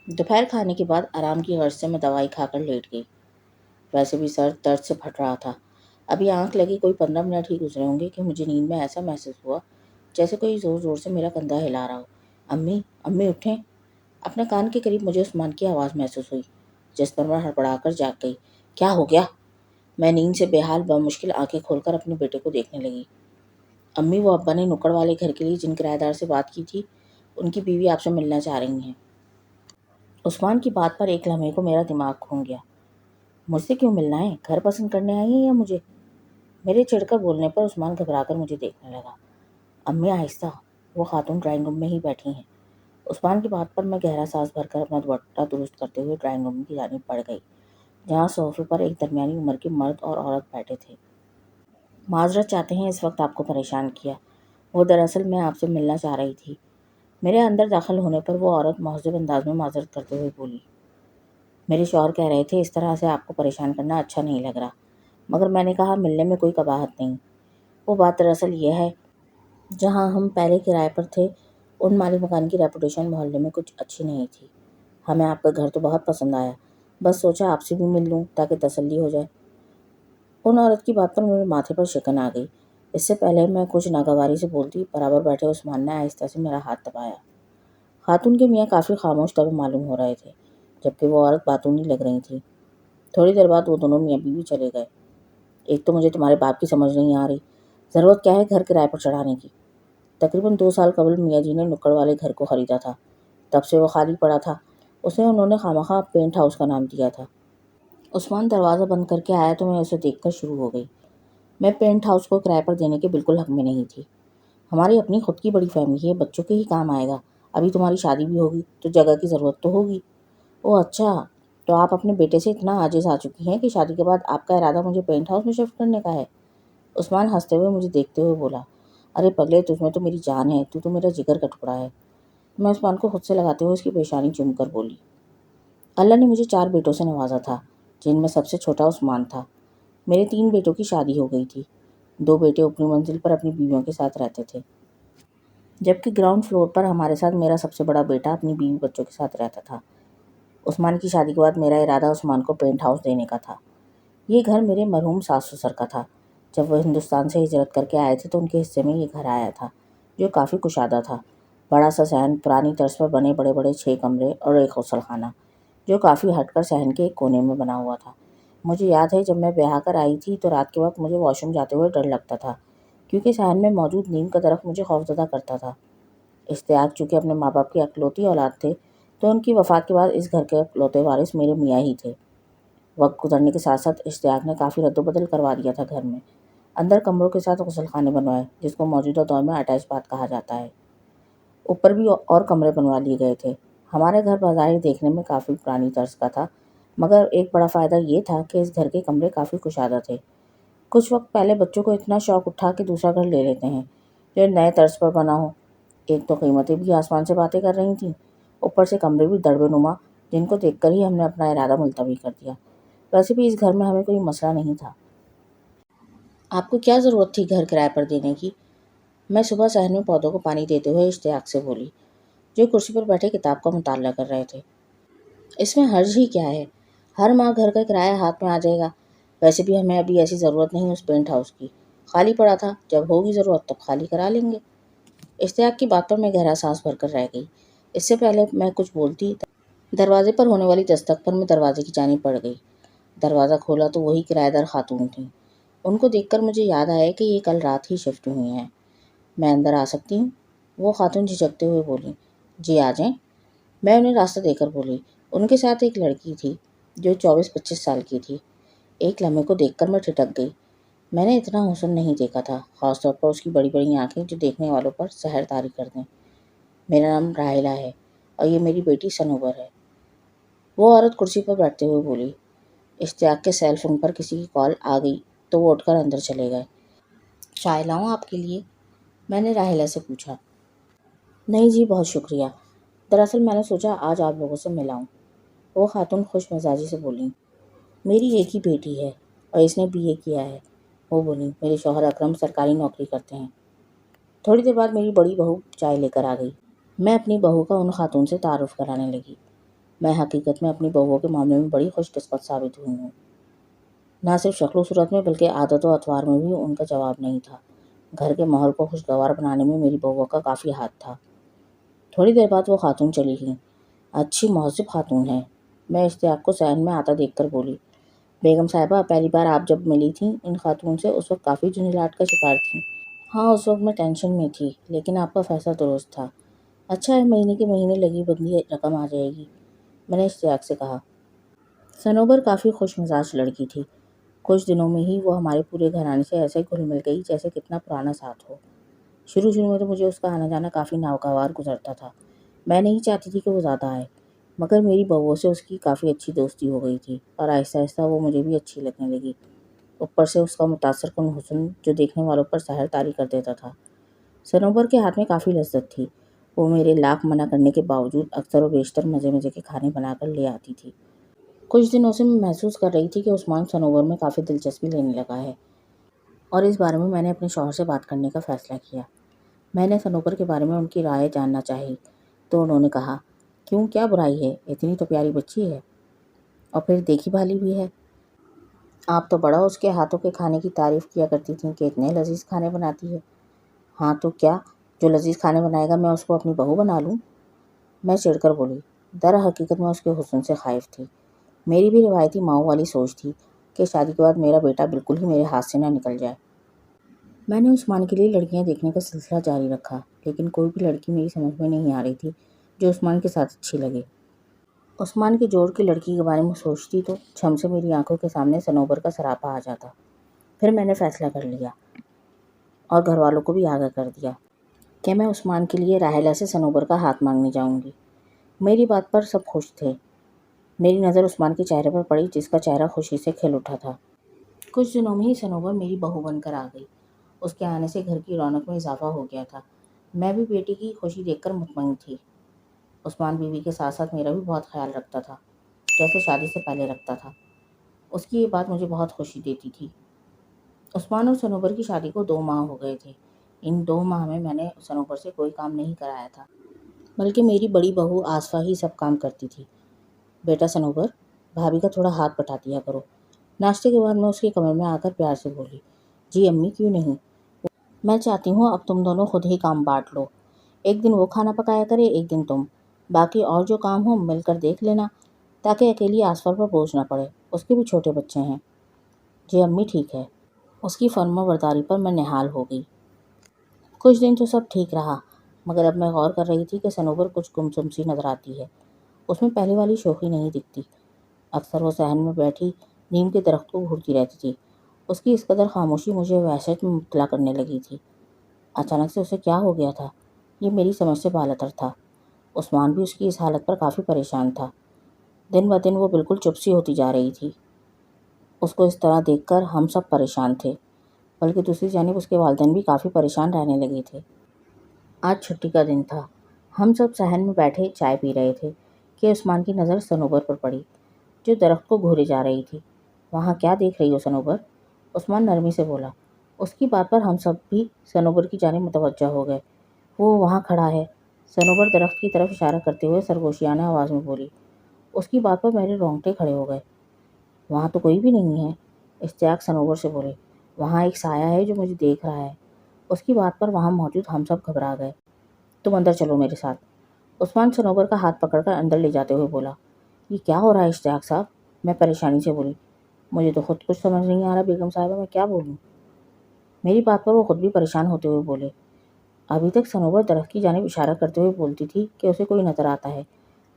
دوپہر کھانے کے بعد آرام کی غرض سے میں دوائی کھا کر لیٹ گئی۔ ویسے بھی سر درد سے پھٹ رہا تھا۔ ابھی آنکھ لگی کوئی 15 منٹ ہی گزرے ہوں گے کہ مجھے نیند میں ایسا محسوس ہوا جیسے کوئی زور زور سے میرا کندھا ہلا رہا ہو۔ امی امی اٹھیں۔ اپنے کان کے قریب مجھے عثمان کی آواز محسوس ہوئی، جس پر میں ہڑبڑا کر جاگ گئی۔ کیا ہو گیا؟ میں نیند سے بے حال بمشکل آنکھیں کھول کر اپنے بیٹے کو دیکھنے لگی۔ امی، وہ ابا نے نکڑ والے گھر کے لیے جن کرایہ دار سے بات کی تھی، ان کی بیوی آپ سے ملنا چاہ رہی ہیں۔ عثمان کی بات پر ایک لمحے کو میرا دماغ گھوم گیا۔ مجھ سے کیوں ملنا ہے؟ گھر پسند کرنے آئی ہیں یا مجھے؟ میرے چڑھ کر بولنے پر عثمان گھبرا کر مجھے دیکھنے لگا۔ امی آہستہ، وہ خاتون ڈرائنگ روم میں ہی بیٹھی ہیں۔ عثمان کی بات پر میں گہرا سانس بھر کر اپنا دوپٹہ درست کرتے ہوئے ڈرائنگ روم کی جانب بڑھ گئی، جہاں صوفے پر ایک درمیانی عمر کے مرد اور عورت بیٹھے تھے۔ معذرت چاہتے ہیں اس وقت آپ کو پریشان کیا۔ وہ دراصل میں آپ سے ملنا چاہ رہی تھی۔ میرے اندر داخل ہونے پر وہ عورت مہذب انداز میں معذرت کرتے ہوئے بولی۔ میرے شوہر کہہ رہے تھے اس طرح سے آپ کو پریشان کرنا اچھا نہیں لگ رہا، مگر میں نے کہا ملنے میں کوئی قباحت نہیں۔ وہ بات دراصل یہ ہے، جہاں ہم پہلے کرائے پر تھے ان مالک مکان کی ریپوٹیشن محلے میں کچھ اچھی نہیں تھی۔ ہمیں آپ کا گھر تو بہت پسند آیا، بس سوچا آپ سے بھی مل لوں تاکہ تسلی ہو جائے۔ ان عورت کی بات پر میرے ماتھے پر شکن آ گئی۔ اس سے پہلے میں کچھ ناگواری سے بولتی، برابر بیٹھے عثمان نے آہستہ سے میرا ہاتھ دبایا۔ خاتون کے میاں کافی خاموش طبع معلوم ہو رہے تھے، جبکہ وہ عورت باتونی لگ رہی تھی۔ تھوڑی دیر بعد وہ دونوں میاں بیوی چلے گئے۔ ایک تو مجھے تمہارے باپ کی سمجھ نہیں آ رہی، ضرورت کیا ہے گھر کرائے پر چڑھانے کی؟ تقریباً 2 سال قبل میاں جی نے نکڑ والے گھر کو خریدا تھا، تب سے وہ خالی پڑا تھا۔ اسے انہوں نے خواہ پینٹ ہاؤس کا نام دیا تھا۔ عثمان دروازہ بند کر کے آیا تو میں اسے دیکھ کر شروع ہو گئی۔ میں پینٹ ہاؤس کو کرائے پر دینے کے بالکل حق میں نہیں تھی۔ ہماری اپنی خود کی بڑی فیملی ہے، بچوں کے ہی کام آئے گا۔ ابھی تمہاری شادی بھی ہوگی تو جگہ کی ضرورت تو ہوگی۔ اوہ اچھا، تو آپ اپنے بیٹے سے اتنا عاجز آ چکی ہیں کہ شادی کے بعد آپ کا ارادہ مجھے پینٹ ہاؤس میں شفٹ کرنے کا ہے؟ عثمان ہنستے ہوئے مجھے دیکھتے ہوئے بولا۔ ارے پگلے، تجھ میں تو میری جان ہے، تو میرا جگر کا ٹکڑا ہے۔ میں عثمان کو خود سے لگاتے ہوئے اس کی پیشانی چوم کر بولی۔ اللہ نے مجھے 4 بیٹوں سے نوازا تھا، جن میں سب سے چھوٹا عثمان تھا۔ میرے 3 بیٹوں کی شادی ہو گئی تھی۔ 2 بیٹے اوپری منزل پر اپنی بیویوں کے ساتھ رہتے تھے، جبکہ گراؤنڈ فلور پر ہمارے ساتھ میرا سب سے بڑا بیٹا اپنی بیوی بچوں کے ساتھ رہتا تھا۔ عثمان کی شادی کے بعد میرا ارادہ عثمان کو پینٹ ہاؤس دینے کا تھا۔ یہ گھر میرے مرحوم ساس سسر کا تھا۔ جب وہ ہندوستان سے ہجرت کر کے آئے تھے تو ان کے حصے میں یہ گھر آیا تھا، جو کافی کشادہ تھا۔ بڑا سا صحن، پرانی طرز پر بنے بڑے بڑے 6 کمرے اور ایک غسل خانہ، جو کافی ہٹ کر صحن کے ایک کونے میں بنا ہوا تھا۔ مجھے یاد ہے جب میں بیاہ کر آئی تھی تو رات کے وقت مجھے واش روم جاتے ہوئے ڈر لگتا تھا، کیونکہ صحن میں موجود نیم کا درخت مجھے خوفزدہ کرتا تھا۔ اشتیاق چونکہ اپنے ماں باپ کی اکلوتی اولاد تھے، تو ان کی وفات کے بعد اس گھر کے اکلوتے وارث میرے میاں ہی تھے۔ وقت گزرنے کے ساتھ ساتھ اشتیاق نے کافی رد و بدل کروا دیا تھا گھر میں۔ اندر کمروں کے ساتھ غسل خانے بنوائے، جس کو موجودہ دور میں اٹیچ باتھ کہا جاتا ہے۔ اوپر بھی اور کمرے بنوا لیے گئے تھے۔ ہمارا گھر بظاہر دیکھنے میں کافی پرانی طرز کا تھا، مگر ایک بڑا فائدہ یہ تھا کہ اس گھر کے کمرے کافی کشادہ تھے۔ کچھ وقت پہلے بچوں کو اتنا شوق اٹھا کہ دوسرا گھر لے لیتے ہیں جو نئے طرز پر بنا ہو۔ ایک تو قیمتیں بھی آسمان سے باتیں کر رہی تھیں، اوپر سے کمرے بھی درب نما، جن کو دیکھ کر ہی ہم نے اپنا ارادہ ملتوی کر دیا۔ ویسے بھی اس گھر میں ہمیں کوئی مسئلہ نہیں تھا۔ آپ کو کیا ضرورت تھی گھر کرائے پر دینے کی؟ میں صبح صحن میں پودوں کو پانی دیتے ہوئے اشتیاق سے بولی، جو کرسی پر بیٹھے کتاب کا مطالعہ کر رہے تھے۔ اس میں حرج ہی کیا ہے؟ ہر ماہ گھر کا کرایہ ہاتھ میں آ جائے گا۔ ویسے بھی ہمیں ابھی ایسی ضرورت نہیں اس پینٹ ہاؤس کی، خالی پڑا تھا، جب ہوگی ضرورت تب خالی کرا لیں گے۔ اشتیاق کی بات پر میں گہرا سانس بھر کر رہ گئی۔ اس سے پہلے میں کچھ بولتی، دروازے پر ہونے والی دستک پر میں دروازے کی جانب بڑھ گئی۔ دروازہ کھولا تو وہی کرایہ دار خاتون تھیں۔ ان کو دیکھ کر مجھے یاد آیا کہ یہ کل رات ہی شفٹ ہوئی ہیں۔ میں اندر آ سکتی ہوں؟ وہ خاتون جھجکتے ہوئے بولی۔ جی آ جائیں۔ میں انہیں راستہ دے کر بولی۔ ان کے ساتھ ایک لڑکی تھی جو 24-25 سال کی تھی۔ ایک لمحے کو دیکھ کر میں ٹھٹک گئی۔ میں نے اتنا حسن نہیں دیکھا تھا، خاص طور پر اس کی بڑی بڑی آنکھیں جو دیکھنے والوں پر سحر طاری کر دیں۔ میرا نام راحلہ ہے اور یہ میری بیٹی صنوبر ہے، وہ عورت کرسی پر بیٹھتے ہوئے بولی۔ اشتیاق کے سیل فون پر کسی کی کال آ گئی تو وہ اٹھ کر اندر چلے گئے۔ چائے لاؤں آپ کے لیے؟ میں نے راحلہ سے پوچھا۔ نہیں جی، بہت شکریہ، دراصل میں نے سوچا آج آپ لوگوں سے ملاؤں۔ وہ خاتون خوش مزاجی سے بولیں۔ میری ایک ہی بیٹی ہے اور اس نے BA کیا ہے، وہ بولی۔ میرے شوہر اکرم سرکاری نوکری کرتے ہیں۔ تھوڑی دیر بعد میری بڑی بہو چائے لے کر آ گئی۔ میں اپنی بہو کا ان خاتون سے تعارف کرانے لگی۔ میں حقیقت میں اپنی بہوؤں کے معاملے میں بڑی خوش قسمت ثابت ہوئی ہوں۔ نہ صرف شکل و صورت میں بلکہ عادت و اطوار میں بھی ان کا جواب نہیں تھا۔ گھر کے ماحول کو خوشگوار بنانے میں میری بہوؤں کا کافی ہاتھ تھا۔ تھوڑی دیر بعد وہ خاتون چلی گئیں۔ اچھی مہذب خاتون ہے، میں اشتیاق کو صحن میں آتا دیکھ کر بولی۔ بیگم صاحبہ، پہلی بار آپ جب ملی تھیں ان خاتون سے اس وقت کافی جھنجھلاہٹ کا شکار تھیں۔ ہاں، اس وقت میں ٹینشن میں تھی، لیکن آپ کا فیصلہ درست تھا۔ اچھا ہے، مہینے کے مہینے لگی بندی رقم آ جائے گی، میں نے اشتیاق سے کہا۔ صنوبر کافی خوش مزاج لڑکی تھی۔ کچھ دنوں میں ہی وہ ہمارے پورے گھرانے سے ایسے گھل مل گئی جیسے کتنا پرانا ساتھ ہو۔ شروع میں تو مجھے اس کا آنا جانا کافی ناگوار گزرتا تھا۔ میں نہیں چاہتی تھی کہ وہ زیادہ آئے، مگر میری بہوؤں سے اس کی کافی اچھی دوستی ہو گئی تھی اور آہستہ آہستہ وہ مجھے بھی اچھی لگنے لگی۔ اوپر سے اس کا متاثر کن حسن جو دیکھنے والوں پر سحر طاری کر دیتا تھا۔ صنوبر کے ہاتھ میں کافی لذت تھی۔ وہ میرے لاکھ منع کرنے کے باوجود اکثر و بیشتر مزے مزے کے کھانے بنا کر لے آتی تھی۔ کچھ دنوں سے میں محسوس کر رہی تھی کہ عثمان صنوبر میں کافی دلچسپی لینے لگا ہے، اور اس بارے میں نے اپنے شوہر سے بات کرنے کا فیصلہ کیا۔ میں نے صنوبر کے بارے میں ان کی رائے جاننا چاہی تو انہوں نے کہا، کیوں، کیا برائی ہے، اتنی تو پیاری بچی ہے، اور پھر دیکھی بھالی بھی ہے۔ آپ تو بڑا اس کے ہاتھوں کے کھانے کی تعریف کیا کرتی تھیں کہ اتنے لذیذ کھانے بناتی ہے۔ ہاں تو کیا، جو لذیذ کھانے بنائے گا میں اس کو اپنی بہو بنا لوں؟ میں چڑھ کر بولی۔ در حقیقت میں اس کے حسن سے خائف تھی۔ میری بھی روایتی ماؤں والی سوچ تھی کہ شادی کے بعد میرا بیٹا بالکل ہی میرے ہاتھ سے نہ نکل جائے۔ میں نے عثمان کے لیے لڑکیاں دیکھنے کا سلسلہ جاری رکھا، لیکن کوئی بھی لڑکی میری سمجھ میں نہیں آ رہی تھی جو عثمان کے ساتھ اچھی لگے۔ عثمان کے جوڑ کی لڑکی کے بارے میں سوچتی تو چھم سے میری آنکھوں کے سامنے صنوبر کا سراپا آ جاتا۔ پھر میں نے فیصلہ کر لیا اور گھر والوں کو بھی آگاہ کر دیا کہ میں عثمان کے لیے راحیلہ سے صنوبر کا ہاتھ مانگنے جاؤں گی۔ میری بات پر سب خوش تھے۔ میری نظر عثمان کے چہرے پر پڑی جس کا چہرہ خوشی سے کھل اٹھا تھا۔ کچھ دنوں میں ہی صنوبر میری بہو بن کر آ گئی۔ اس کے آنے سے گھر کی رونق میں اضافہ ہو گیا تھا۔ میں بھی بیٹی کی خوشی دیکھ کر مطمئن تھی۔ عثمان بیوی کے ساتھ ساتھ میرا بھی بہت خیال رکھتا تھا، جیسے شادی سے پہلے رکھتا تھا۔ اس کی یہ بات مجھے بہت خوشی دیتی تھی۔ عثمان اور صنوبر کی شادی کو 2 ماہ ہو گئے تھے۔ ان 2 ماہ میں نے صنوبر سے کوئی کام نہیں کرایا تھا، بلکہ میری بڑی بہو آصفہ ہی سب کام کرتی تھی۔ بیٹا صنوبر، بھابھی کا تھوڑا ہاتھ بٹا دیا کرو۔ ناشتے کے بعد میں اس کے کمرے میں آ کر پیار سے بولی۔ جی امی، کیوں نہیں، میں چاہتی ہوں اب تم دونوں خود ہی کام بانٹ لو۔ ایک دن وہ کھانا پکایا کرے، ایک دن تم، باقی اور جو کام ہو مل کر دیکھ لینا، تاکہ اکیلی آصفہ پر بوجھ نہ پڑے، اس کے بھی چھوٹے بچے ہیں۔ جی امی، ٹھیک ہے۔ اس کی فرما برداری پر میں نہال ہو گئی۔ کچھ دن تو سب ٹھیک رہا، مگر اب میں غور کر رہی تھی کہ صنوبر کچھ گمسم سی نظر آتی ہے۔ اس میں پہلے والی شوخی نہیں دکھتی۔ اکثر وہ صحن میں بیٹھی نیم کے درخت کو گھورتی رہتی تھی۔ اس کی اس قدر خاموشی مجھے وحشت میں مبتلا کرنے لگی تھی۔ اچانک سے اسے کیا ہو گیا تھا، یہ میری سمجھ سے بالاتر تھا۔ عثمان بھی اس کی اس حالت پر کافی پریشان تھا۔ دن بہ دن وہ بالکل چپ سی ہوتی جا رہی تھی۔ اس کو اس طرح دیکھ کر ہم سب پریشان تھے، بلکہ دوسری جانب اس کے والدین بھی کافی پریشان رہنے لگے تھے۔ آج چھٹی کا دن تھا۔ ہم سب صحن میں بیٹھے چائے پی رہے تھے کہ عثمان کی نظر صنوبر پر پڑی، جو درخت کو گھورے جا رہی تھی۔ وہاں کیا دیکھ رہی ہو صنوبر؟ عثمان نرمی سے بولا۔ اس کی بات پر ہم سب بھی صنوبر کی جانب متوجہ ہو گئے۔ وہ وہاں کھڑا ہے، صنوبر درخت کی طرف اشارہ کرتے ہوئے سرگوشیانہ آواز میں بولی۔ اس کی بات پر میرے رونگٹے کھڑے ہو گئے۔ وہاں تو کوئی بھی نہیں ہے، اشتیاق صنوبر سے بولے۔ وہاں ایک سایہ ہے جو مجھے دیکھ رہا ہے۔ اس کی بات پر وہاں موجود ہم سب گھبرا گئے۔ تم اندر چلو میرے ساتھ، عثمان صنوبر کا ہاتھ پکڑ کر اندر لے جاتے ہوئے بولا۔ یہ کیا ہو رہا ہے اشتیاق صاحب؟ میں پریشانی سے بولی۔ مجھے تو خود کچھ سمجھ نہیں آ رہا بیگم صاحبہ، میں کیا بولوں؟ میری بات پر وہ خود بھی پریشان ہوتے ہوئے بولے۔ ابھی تک صنوبر درخت کی جانب اشارہ کرتے ہوئے بولتی تھی کہ اسے کوئی نظر آتا ہے،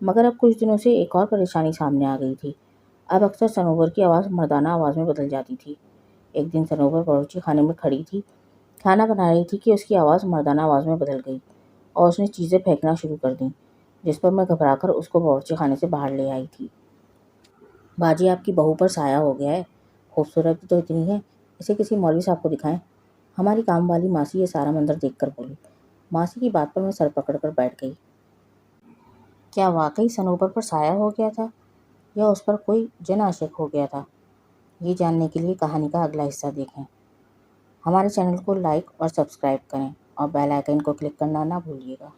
مگر اب کچھ دنوں سے ایک اور پریشانی سامنے آ گئی تھی۔ اب اکثر صنوبر کی آواز مردانہ آواز میں بدل جاتی تھی۔ ایک دن صنوبر باورچی خانے میں کھڑی تھی، کھانا بنا رہی تھی کہ اس کی آواز مردانہ آواز میں بدل گئی اور اس نے چیزیں پھینکنا شروع کر دیں، جس پر میں گھبرا کر اس کو باورچی خانے سے باہر لے آئی تھی۔ باجی، آپ کی بہو پر سایہ ہو گیا ہے، خوبصورت بھی تو اتنی ہے، اسے کسی مولوی صاحب کو دکھائیں۔ ہماری کام والی ماسی یہ سارا منظر دیکھ کر بولی۔ ماسی کی بات پر میں سر پکڑ کر بیٹھ گئی۔ کیا واقعی صنوبر پر سایہ ہو گیا تھا یا اس پر کوئی جن عاشق ہو گیا تھا؟ یہ جاننے کے لیے کہانی کا اگلا حصہ دیکھیں۔ ہمارے چینل کو لائک اور سبسکرائب کریں اور بیل آئیکن کو کلک کرنا نہ بھولیے گا۔